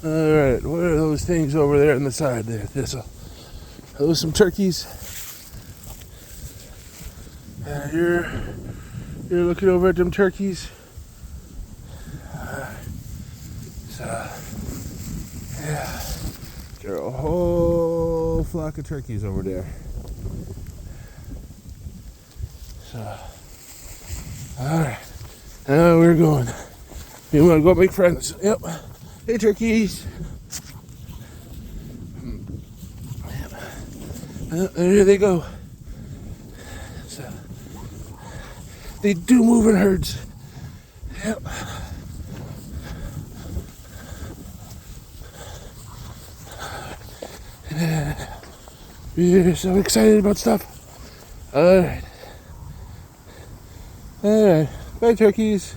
Alright, what are those things over there on the side there, Thistle? Are those some turkeys? You're looking over at them turkeys? Yeah. There are a whole flock of turkeys over there. So, alright. Now we're going. You want to go make friends? Yep. Hey, turkeys. There they go. So, they do move in herds. Yep. You're so excited about stuff. Alright. Alright. Bye, turkeys.